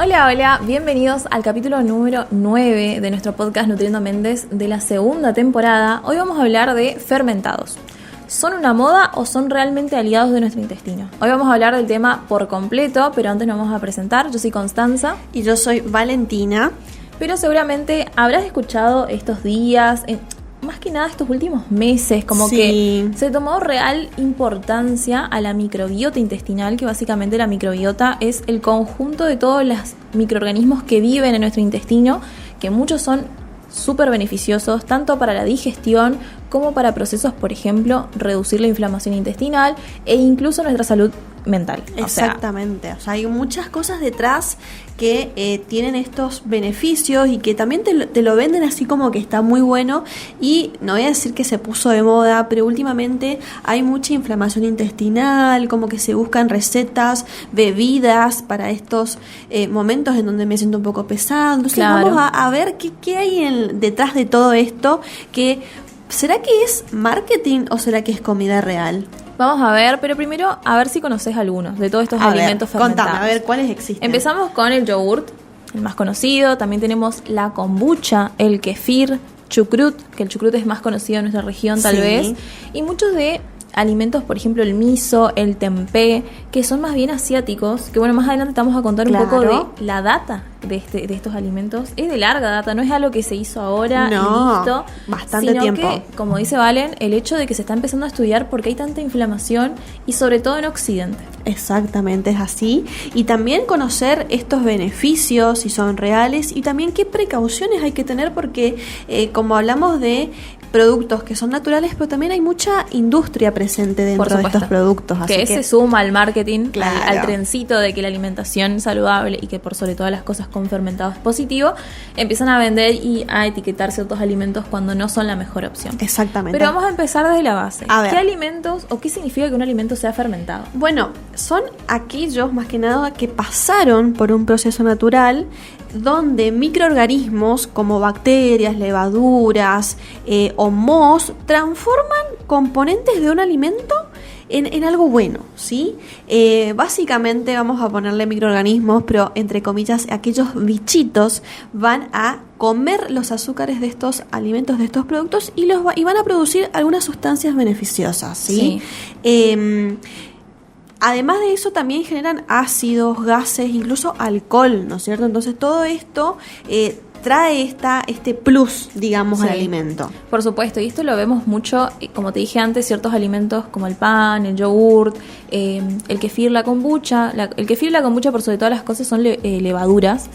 Hola, hola, bienvenidos al capítulo número 9 de nuestro podcast Nutriendo Mentes de la segunda temporada. Hoy vamos a hablar de fermentados. ¿Son una moda o son realmente aliados de nuestro intestino? Hoy vamos a hablar del tema por completo, pero antes nos vamos a presentar. Yo soy Constanza. Y yo soy Valentina. Pero seguramente habrás escuchado estos días, más que nada estos últimos meses, como que se tomó real importancia a la microbiota intestinal, que básicamente la microbiota es el conjunto de todos los microorganismos que viven en nuestro intestino, que muchos son súper beneficiosos, tanto para la digestión como para procesos, por ejemplo, reducir la inflamación intestinal e incluso nuestra salud mental. Exactamente, o sea, hay muchas cosas detrás que tienen estos beneficios y que también te lo venden así como que está muy bueno. Y no voy a decir que se puso de moda, pero últimamente hay mucha inflamación intestinal, como que se buscan recetas, bebidas para estos momentos en donde me siento un poco pesado. Entonces vamos a ver qué hay detrás de todo esto. ¿Será que es marketing o será que es comida real? Vamos a ver, pero primero a ver si conoces algunos de todos estos alimentos fermentados. Contame, a ver cuáles existen. Empezamos con el yogurt, el más conocido. También tenemos la kombucha, el kefir, chucrut, que el chucrut es más conocido en nuestra región tal vez. Y muchos de alimentos, por ejemplo el miso, el tempeh, que son más bien asiáticos, que bueno, más adelante te vamos a contar un poco de la data de estos alimentos. Es de larga data, no es algo que se hizo ahora y listo, bastante tiempo. Que, como dice Valen, el hecho de que se está empezando a estudiar por qué hay tanta inflamación y sobre todo en Occidente. Exactamente, es así. Y también conocer estos beneficios, si son reales, y también qué precauciones hay que tener, porque como hablamos de productos que son naturales, pero también hay mucha industria presente dentro de estos productos. Así que se suma al marketing, al trencito de que la alimentación saludable y que por sobre todas las cosas con fermentado es positivo, empiezan a vender y a etiquetar ciertos alimentos cuando no son la mejor opción. Exactamente. Pero vamos a empezar desde la base. ¿Qué alimentos o qué significa que un alimento sea fermentado? Bueno, son aquellos más que nada que pasaron por un proceso natural donde microorganismos como bacterias, levaduras o mohos transforman componentes de un alimento en algo bueno, ¿sí? Básicamente vamos a ponerle microorganismos, pero entre comillas, aquellos bichitos van a comer los azúcares de estos alimentos, de estos productos, y van a producir algunas sustancias beneficiosas, ¿sí? Además de eso, también generan ácidos, gases, incluso alcohol, ¿no es cierto? Entonces todo esto trae este plus, digamos, al alimento. Por supuesto, y esto lo vemos mucho, como te dije antes, ciertos alimentos como el pan, el yogurt, el kefir, la kombucha. El kefir y la kombucha, por sobre todas las cosas, son levaduras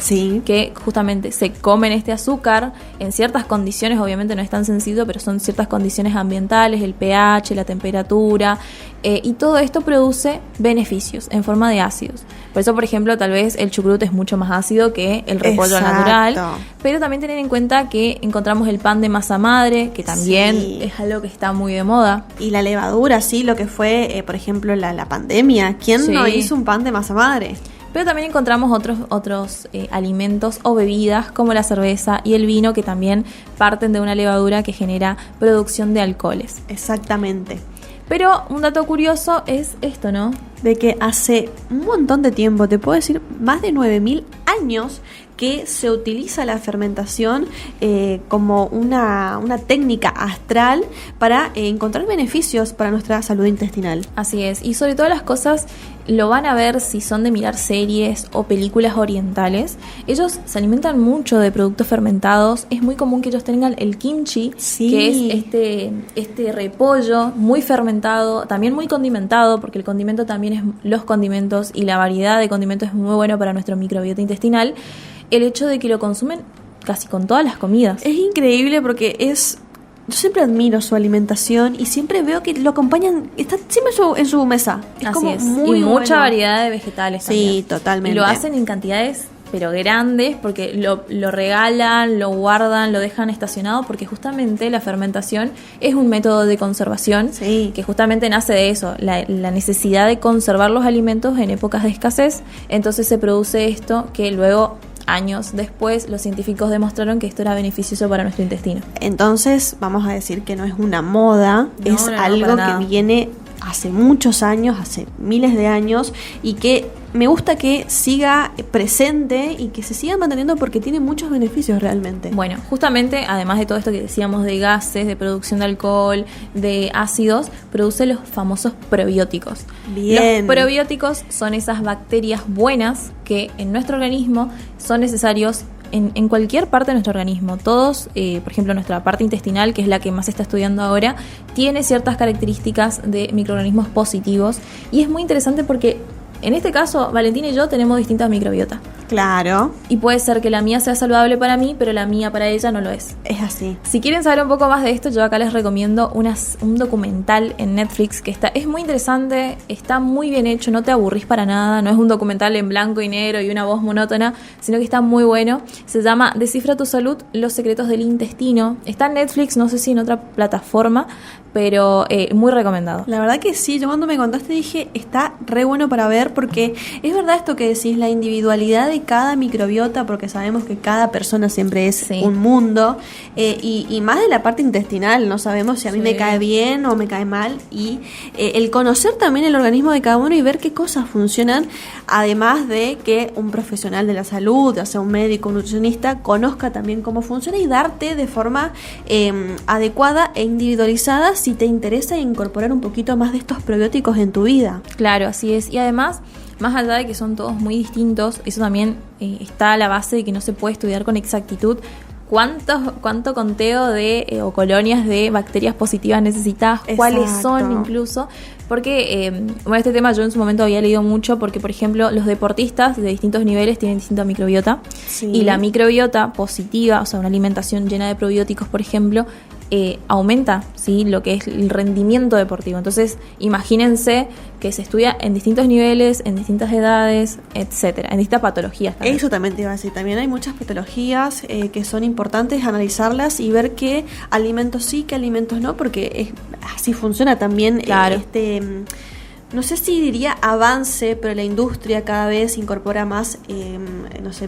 que justamente se comen este azúcar en ciertas condiciones. Obviamente no es tan sencillo, pero son ciertas condiciones ambientales, el pH, la temperatura, y todo esto produce beneficios en forma de ácidos. Por eso, por ejemplo, tal vez el chucrut es mucho más ácido que el repollo natural. Pero también tener en cuenta que encontramos el pan de masa madre, que también es algo que está muy de moda. Y la levadura, lo que fue, por ejemplo, la pandemia. ¿Quién no hizo un pan de masa madre? Pero también encontramos otros alimentos o bebidas como la cerveza y el vino, que también parten de una levadura que genera producción de alcoholes. Exactamente. Pero un dato curioso es esto, ¿no? De que hace un montón de tiempo, te puedo decir, más de 9.000 años que se utiliza la fermentación como una técnica astral para encontrar beneficios para nuestra salud intestinal. Así es, y sobre todas las cosas lo van a ver si son de mirar series o películas orientales. Ellos se alimentan mucho de productos fermentados. Es muy común que ellos tengan el kimchi, que es este repollo muy fermentado, también muy condimentado, porque el condimento también es los condimentos, y la variedad de condimentos es muy bueno para nuestro microbiota intestinal. El hecho de que lo consumen casi con todas las comidas. Es increíble porque yo siempre admiro su alimentación y siempre veo que lo acompañan, está siempre en su mesa. Así es. Y mucha variedad de vegetales también. Sí, totalmente. Y lo hacen en cantidades pero grandes, porque lo regalan, lo guardan, lo dejan estacionado, porque justamente la fermentación es un método de conservación que justamente nace de eso, la necesidad de conservar los alimentos en épocas de escasez. Entonces se produce esto que luego, años después, los científicos demostraron que esto era beneficioso para nuestro intestino. Entonces vamos a decir que no es una moda, es algo que viene hace muchos años, hace miles de años, y que me gusta que siga presente y que se siga manteniendo porque tiene muchos beneficios realmente. Bueno, justamente, además de todo esto que decíamos de gases, de producción de alcohol, de ácidos, produce los famosos probióticos. Bien. Los probióticos son esas bacterias buenas que en nuestro organismo son necesarios en cualquier parte de nuestro organismo. Todos, por ejemplo, nuestra parte intestinal, que es la que más se está estudiando ahora, tiene ciertas características de microorganismos positivos. Y es muy interesante porque en este caso, Valentina y yo tenemos distintas microbiotas. Claro. Y puede ser que la mía sea saludable para mí, pero la mía para ella no lo es. Es así. Si quieren saber un poco más de esto, yo acá les recomiendo un documental en Netflix que es muy interesante, está muy bien hecho, no te aburrís para nada, no es un documental en blanco y negro y una voz monótona, sino que está muy bueno. Se llama Descifra tu salud, los secretos del intestino. Está en Netflix, no sé si en otra plataforma, pero muy recomendado. La verdad que sí, yo cuando me contaste dije, está re bueno para ver, porque es verdad esto que decís, la individualidad de cada microbiota, porque sabemos que cada persona siempre es un mundo, y más de la parte intestinal, no sabemos si a mí me cae bien o me cae mal, y el conocer también el organismo de cada uno y ver qué cosas funcionan, además de que un profesional de la salud, ya sea un médico, un nutricionista, conozca también cómo funciona y darte de forma adecuada e individualizada si te interesa incorporar un poquito más de estos probióticos en tu vida. Claro, así es. Y además, más allá de que son todos muy distintos, eso también está a la base de que no se puede estudiar con exactitud cuánto conteo de o colonias de bacterias positivas necesitas, cuáles son incluso, porque este tema yo en su momento había leído mucho, porque por ejemplo los deportistas de distintos niveles tienen distinta microbiota, y la microbiota positiva, o sea una alimentación llena de probióticos por ejemplo, aumenta, ¿sí?, lo que es el rendimiento deportivo. Entonces, imagínense que se estudia en distintos niveles, en distintas edades, etcétera, en distintas patologías también. Eso también te iba a decir. También hay muchas patologías que son importantes analizarlas y ver qué alimentos sí, qué alimentos no, porque así funciona también no sé si diría avance, pero la industria cada vez incorpora más,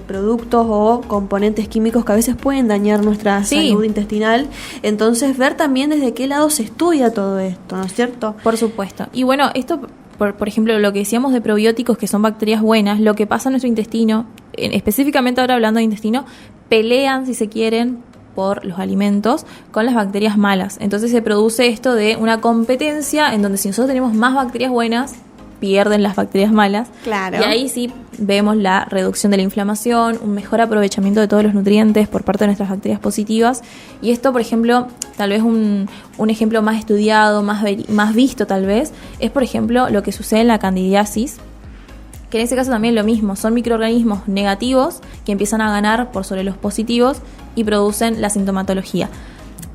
productos o componentes químicos que a veces pueden dañar nuestra salud intestinal. Entonces, ver también desde qué lado se estudia todo esto, ¿no es cierto? Por supuesto. Y bueno, esto, por ejemplo, lo que decíamos de probióticos, que son bacterias buenas, lo que pasa en nuestro intestino, específicamente ahora hablando de intestino, pelean, si se quieren, por los alimentos con las bacterias malas. Entonces se produce esto de una competencia en donde si nosotros tenemos más bacterias buenas, pierden las bacterias malas. Claro. Y ahí sí vemos la reducción de la inflamación, un mejor aprovechamiento de todos los nutrientes por parte de nuestras bacterias positivas. Y esto, por ejemplo, tal vez un ejemplo más estudiado, más visto tal vez, es por ejemplo lo que sucede en la candidiasis, que en ese caso también lo mismo, son microorganismos negativos que empiezan a ganar por sobre los positivos y producen la sintomatología.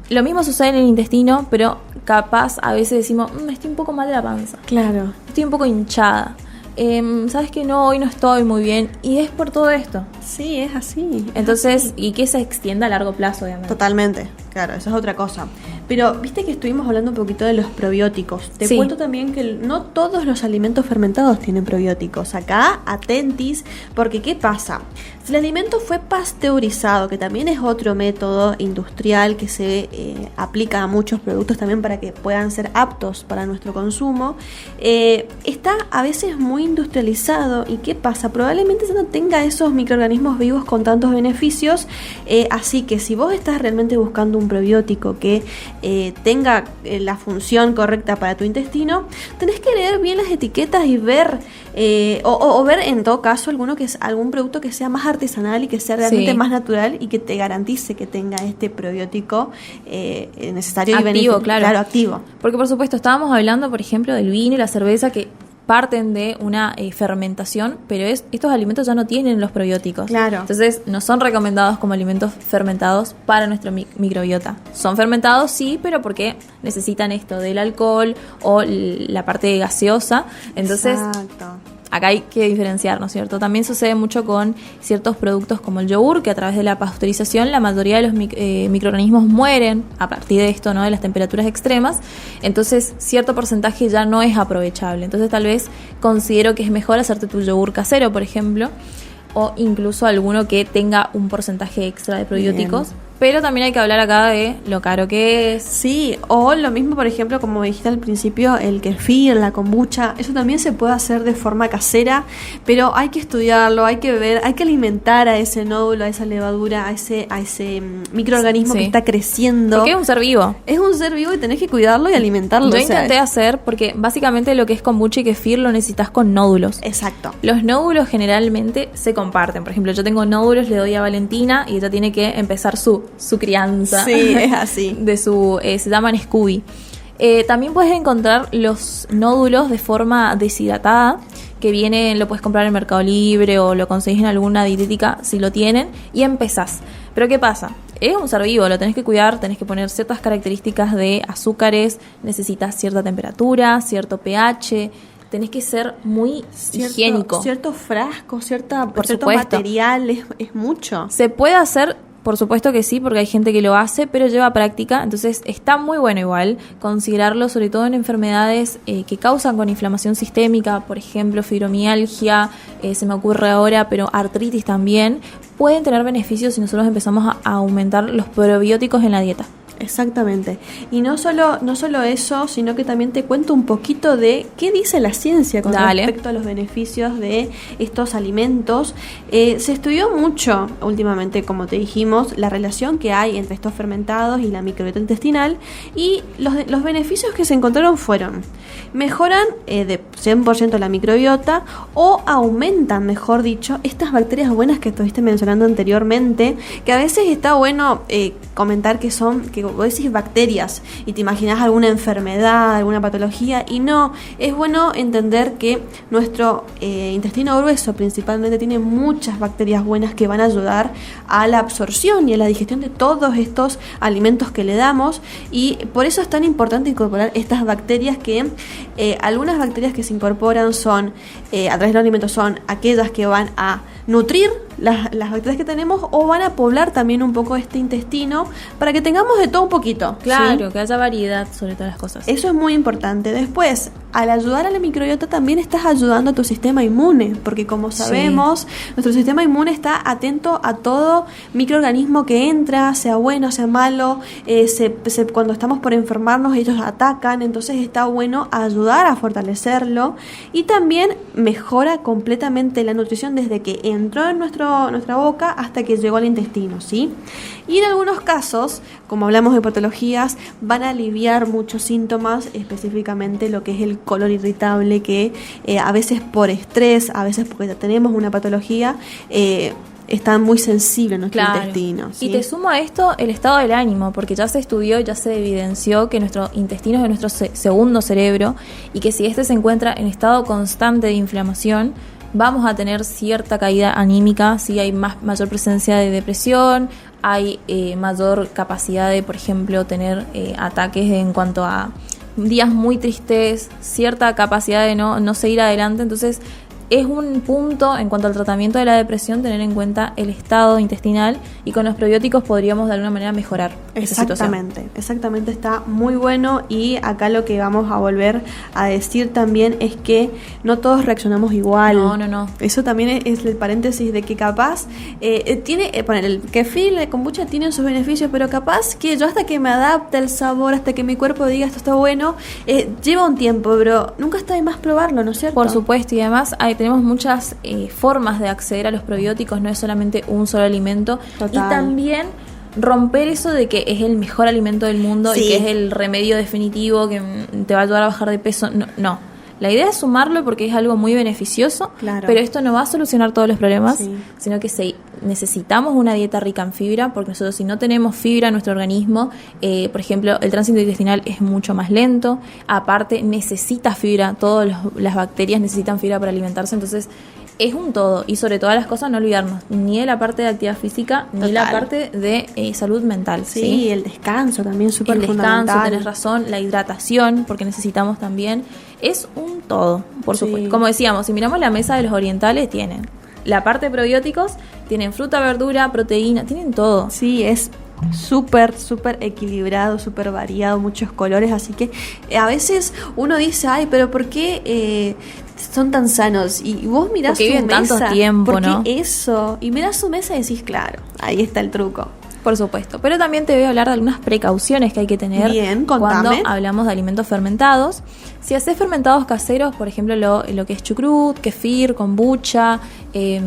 Lo mismo sucede en el intestino, pero capaz a veces decimos, estoy un poco mal de la panza. Claro. Estoy un poco hinchada. ¿Sabes que no? Hoy no estoy muy bien. Y es por todo esto. Sí, es así. Entonces, y que se extienda a largo plazo, obviamente. Totalmente, claro, eso es otra cosa. Pero, viste que estuvimos hablando un poquito de los probióticos. Te cuento también que no todos los alimentos fermentados tienen probióticos. Acá, atentis, porque ¿qué pasa? Si el alimento fue pasteurizado, que también es otro método industrial que se aplica a muchos productos también para que puedan ser aptos para nuestro consumo, está a veces muy industrializado. ¿Y qué pasa? Probablemente ya no tenga esos microorganismos vivos con tantos beneficios, así que si vos estás realmente buscando un probiótico que tenga la función correcta para tu intestino, tenés que leer bien las etiquetas y ver o ver en todo caso algún producto que sea más artesanal y que sea realmente más natural y que te garantice que tenga este probiótico necesario activo, y beneficioso. Claro, Activo. Porque por supuesto estábamos hablando, por ejemplo, del vino y la cerveza, que parten de una fermentación, pero estos alimentos ya no tienen los probióticos. Claro. Entonces no son recomendados como alimentos fermentados para nuestro microbiota. Son fermentados, sí, pero porque necesitan esto del alcohol o la parte gaseosa. Entonces, acá hay que diferenciar, ¿no es cierto? También sucede mucho con ciertos productos como el yogur, que a través de la pasteurización la mayoría de los microorganismos mueren a partir de esto, ¿no?, de las temperaturas extremas. Entonces, cierto porcentaje ya no es aprovechable. Entonces, tal vez considero que es mejor hacerte tu yogur casero, por ejemplo, o incluso alguno que tenga un porcentaje extra de probióticos. Bien. Pero también hay que hablar acá de lo caro que es. Sí, o lo mismo, por ejemplo, como dijiste al principio, el kefir, la kombucha, eso también se puede hacer de forma casera, pero hay que estudiarlo, hay que ver, hay que alimentar a ese nódulo, a esa levadura, a ese microorganismo que está creciendo. Porque es un ser vivo. Es un ser vivo y tenés que cuidarlo y alimentarlo. Yo intenté hacer, porque básicamente lo que es kombucha y kefir lo necesitas con nódulos. Exacto. Los nódulos generalmente se comparten. Por ejemplo, yo tengo nódulos, le doy a Valentina y ella tiene que empezar su crianza. Sí, es así. Se llaman Scooby. También puedes encontrar los nódulos de forma deshidratada, que lo puedes comprar en Mercado Libre o lo conseguís en alguna dietética si lo tienen, y empezás. Pero ¿qué pasa? Es un ser vivo, lo tenés que cuidar, tenés que poner ciertas características de azúcares, necesitas cierta temperatura, cierto pH, tenés que ser muy higiénico. Cierto frasco, cierto supuesto. material, es mucho. Se puede hacer, por supuesto que sí, porque hay gente que lo hace, pero lleva práctica, entonces está muy bueno igual considerarlo, sobre todo en enfermedades que causan con inflamación sistémica, por ejemplo, fibromialgia, se me ocurre ahora, pero artritis también, pueden tener beneficios si nosotros empezamos a aumentar los probióticos en la dieta. Exactamente. Y no solo eso, sino que también te cuento un poquito de qué dice la ciencia con respecto a los beneficios de estos alimentos. Se estudió mucho últimamente, como te dijimos, la relación que hay entre estos fermentados y la microbiota intestinal, y los beneficios que se encontraron fueron: mejoran de 100% la microbiota, o aumentan, mejor dicho, estas bacterias buenas que estuviste mencionando anteriormente, que a veces está bueno comentar que vos decís bacterias y te imaginás alguna enfermedad, alguna patología, y no, es bueno entender que nuestro intestino grueso principalmente tiene muchas bacterias buenas que van a ayudar a la absorción y a la digestión de todos estos alimentos que le damos, y por eso es tan importante incorporar estas bacterias que algunas bacterias que se incorporan son a través de los alimentos, son aquellas que van a nutrir las bacterias que tenemos, o van a poblar también un poco este intestino para que tengamos de todo un poquito. Claro, ¿sí? Que haya variedad sobre todas las cosas. Eso es muy importante. Después, al ayudar a la microbiota también estás ayudando a tu sistema inmune, porque como sabemos, nuestro sistema inmune está atento a todo microorganismo que entra, sea bueno, sea malo, cuando estamos por enfermarnos ellos atacan, entonces está bueno ayudar a fortalecerlo, y también mejora completamente la nutrición desde que entró en nuestra boca hasta que llegó al intestino, ¿sí? Y en algunos casos, como hablamos de patologías, van a aliviar muchos síntomas, específicamente lo que es el colon irritable, que a veces por estrés, a veces porque ya tenemos una patología, está muy sensible en nuestro intestino, ¿sí? Y te sumo a esto el estado del ánimo, porque ya se estudió, ya se evidenció que nuestro intestino es nuestro segundo cerebro, y que si este se encuentra en estado constante de inflamación, vamos a tener cierta caída anímica, sí, hay mayor presencia de depresión, hay mayor capacidad de, por ejemplo, tener ataques en cuanto a días muy tristes, cierta capacidad de no seguir adelante. Entonces es un punto en cuanto al tratamiento de la depresión tener en cuenta el estado intestinal, y con los probióticos podríamos de alguna manera mejorar esa situación. Exactamente, está muy bueno. Y acá lo que vamos a volver a decir también es que no todos reaccionamos igual. No. Eso también es el paréntesis de que capaz el kefir, la kombucha tienen sus beneficios, pero capaz que yo hasta que me adapte el sabor, hasta que mi cuerpo diga esto está bueno, lleva un tiempo, pero nunca está de más probarlo, ¿no es cierto? Por supuesto, y además tenemos muchas formas de acceder a los probióticos, no es solamente un solo alimento. Total. Y también romper eso de que es el mejor alimento del mundo, sí, y que es el remedio definitivo que te va a ayudar a bajar de peso. No. La idea es sumarlo porque es algo muy beneficioso, claro, pero esto no va a solucionar todos los problemas, sí, sino que necesitamos una dieta rica en fibra, porque nosotros, si no tenemos fibra en nuestro organismo, por ejemplo, el tránsito intestinal es mucho más lento, aparte necesita fibra, todas las bacterias necesitan fibra para alimentarse, entonces es un todo, y sobre todas las cosas no olvidarnos ni de la parte de actividad física, ni Total. La parte de salud mental. Sí, el descanso también súper fundamental. El descanso, tenés razón, la hidratación, porque necesitamos también, es un todo, por supuesto. Como decíamos, si miramos la mesa de los orientales, tienen la parte de probióticos, tienen fruta, verdura, proteína, tienen todo. Sí, es súper equilibrado, súper variado, muchos colores, así que a veces uno dice, ay, pero ¿por qué son tan sanos? Y vos mirás su mesa, tanto tiempo, porque ¿no? eso, y mirás su mesa y decís, claro, ahí está el truco. Por supuesto, pero también te voy a hablar de algunas precauciones que hay que tener. Bien, cuando hablamos de alimentos fermentados. Si haces fermentados caseros, por ejemplo lo que es chucrut, kefir, kombucha, si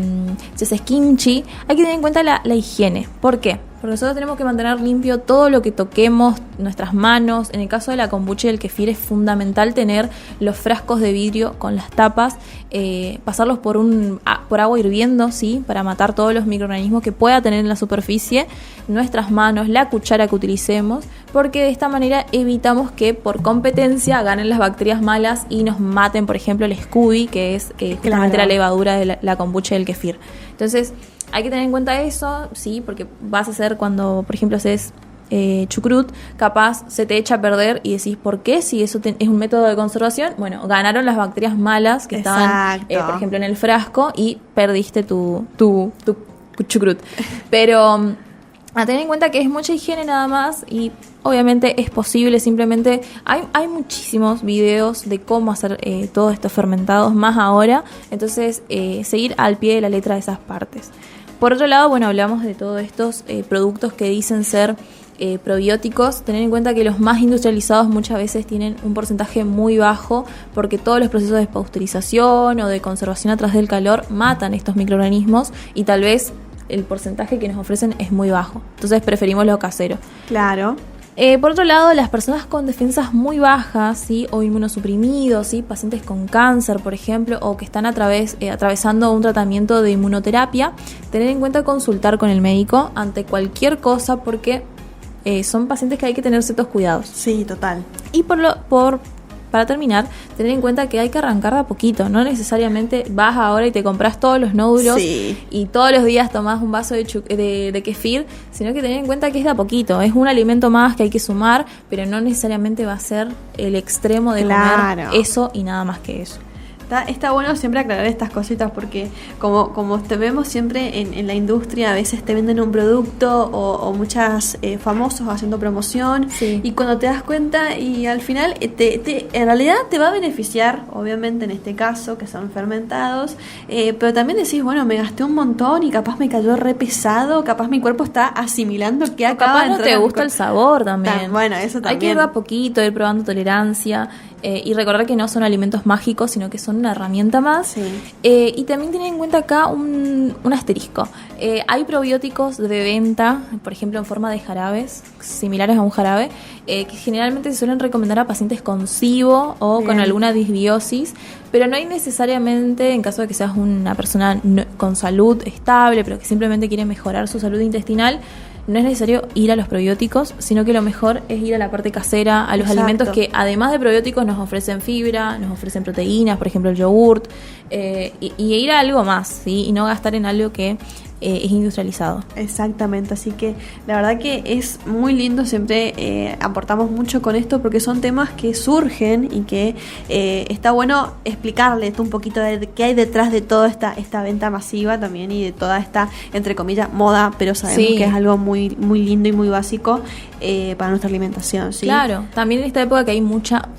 haces kimchi, hay que tener en cuenta la higiene. ¿Por qué? Porque nosotros tenemos que mantener limpio todo lo que toquemos, nuestras manos. En el caso de la kombucha y el kefir es fundamental tener los frascos de vidrio con las tapas, pasarlos por agua hirviendo, ¿sí? Para matar todos los microorganismos que pueda tener en la superficie, nuestras manos, la cuchara que utilicemos, porque de esta manera evitamos que por competencia ganen las bacterias malas y nos maten, por ejemplo, el SCOBY, que es justamente la levadura de la kombucha y el kefir. Entonces, hay que tener en cuenta eso, sí, porque vas a hacer cuando, por ejemplo, haces chucrut, capaz se te echa a perder y decís, ¿por qué? Si eso es un método de conservación, bueno, ganaron las bacterias malas que estaban, por ejemplo, en el frasco y perdiste tu chucrut. Pero a tener en cuenta que es mucha higiene nada más y obviamente es posible, simplemente hay muchísimos videos de cómo hacer todos estos fermentados más ahora, entonces seguir al pie de la letra de esas partes. Por otro lado, bueno, hablamos de todos estos productos que dicen ser probióticos. Tener en cuenta que los más industrializados muchas veces tienen un porcentaje muy bajo porque todos los procesos de pasteurización o de conservación a través del calor matan estos microorganismos y tal vez el porcentaje que nos ofrecen es muy bajo. Entonces preferimos lo casero. Claro. Por otro lado, las personas con defensas muy bajas, ¿sí? O inmunosuprimidos, ¿sí? Pacientes con cáncer, por ejemplo, o que están atravesando un tratamiento de inmunoterapia, tener en cuenta consultar con el médico ante cualquier cosa porque son pacientes que hay que tener ciertos cuidados. Sí, total. Y para terminar, tener en cuenta que hay que arrancar de a poquito. No necesariamente vas ahora y te compras todos los nódulos y todos los días tomás un vaso de kefir, sino que tener en cuenta que es de a poquito. Es un alimento más que hay que sumar, pero no necesariamente va a ser el extremo de comer eso y nada más que eso. Está bueno siempre aclarar estas cositas porque como te vemos siempre en la industria, a veces te venden un producto o muchas famosos haciendo promoción y cuando te das cuenta y al final en realidad te va a beneficiar, obviamente en este caso que son fermentados, pero también decís, bueno, me gasté un montón y capaz me cayó re pesado, capaz mi cuerpo está asimilando que acaba de entrar. Capaz no te gusta el sabor también. Bueno, eso también. Hay que ir de a poquito, ir probando tolerancia. Y recordar que no son alimentos mágicos, sino que son una herramienta más. Y también tener en cuenta acá un asterisco. Hay probióticos de venta, por ejemplo, en forma de jarabes, similares a un jarabe, que generalmente se suelen recomendar a pacientes con SIBO o con alguna disbiosis, pero no hay necesariamente, en caso de que seas una persona con salud estable, pero que simplemente quiere mejorar su salud intestinal, no es necesario ir a los probióticos, sino que lo mejor es ir a la parte casera, a los alimentos que además de probióticos nos ofrecen fibra, nos ofrecen proteínas, por ejemplo el yogurt, y ir a algo más, ¿sí? Y no gastar en algo que es industrializado. Exactamente, así que la verdad que es muy lindo, siempre aportamos mucho con esto porque son temas que surgen y que está bueno explicarles un poquito de qué hay detrás de toda esta venta masiva también y de toda esta, entre comillas, moda, pero sabemos que es algo muy, muy lindo y muy básico para nuestra alimentación, ¿sí? Claro, también en esta época que hay mucha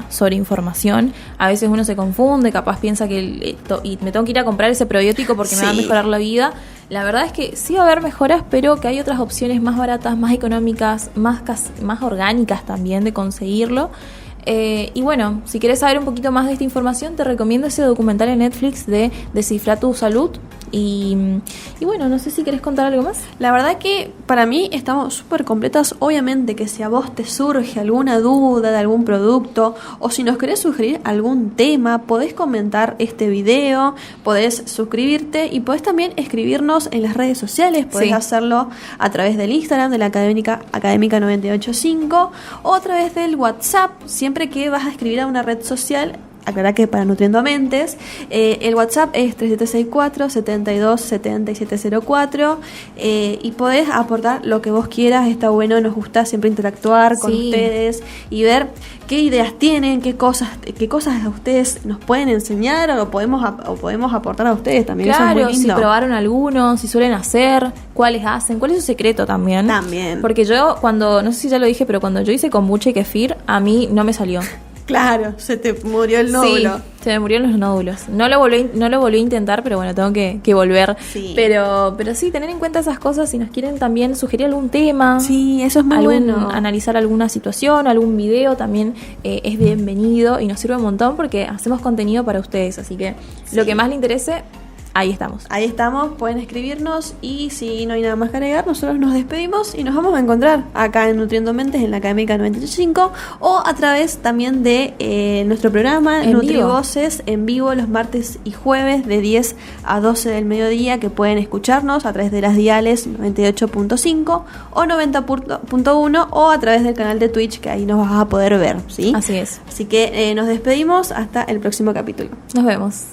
sobreinformación, a veces uno se confunde, capaz piensa que y me tengo que ir a comprar ese probiótico porque me va a mejorar la vida. La verdad es que sí va a haber mejoras, pero que hay otras opciones más baratas, más económicas, más orgánicas también de conseguirlo. Y bueno, si querés saber un poquito más de esta información, te recomiendo ese documental en Netflix de Descifra tu Salud. Y bueno, no sé si querés contar algo más. La verdad que para mí estamos súper completas. Obviamente que si a vos te surge alguna duda de algún producto o si nos querés sugerir algún tema, podés comentar este video, podés suscribirte y podés también escribirnos en las redes sociales. Podés hacerlo a través del Instagram de la Académica 985 o a través del WhatsApp. Siempre que vas a escribir a una red social, aclará que para Nutriendo a Mentes, el WhatsApp es 3764-727704 y podés aportar lo que vos quieras. Está bueno, nos gusta siempre interactuar con ustedes y ver qué ideas tienen, qué cosas a ustedes nos pueden enseñar o podemos aportar a ustedes también. Claro, eso es muy lindo. Si probaron algunos, si suelen hacer, cuáles hacen, cuál es su secreto también. También. Porque yo no sé si ya lo dije, pero cuando yo hice kombucha y kefir, a mí no me salió. Claro, se te murió el nódulo. Sí, se me murieron los nódulos. No lo volví a intentar, pero bueno, tengo que volver. Sí. Pero sí, tener en cuenta esas cosas. Si nos quieren también sugerir algún tema. Sí, eso es muy bueno. Analizar alguna situación, algún video, también es bienvenido y nos sirve un montón porque hacemos contenido para ustedes. Así que lo que más les interese, ahí estamos. Ahí estamos, pueden escribirnos y si no hay nada más que agregar, nosotros nos despedimos y nos vamos a encontrar acá en Nutriendo Mentes en la Académica 95 o a través también de nuestro programa NutriVoces en vivo los martes y jueves de 10 a 12 del mediodía, que pueden escucharnos a través de las diales 98.5 o 90.1 o a través del canal de Twitch, que ahí nos vas a poder ver, ¿sí? Así es. Así que nos despedimos hasta el próximo capítulo. Nos vemos.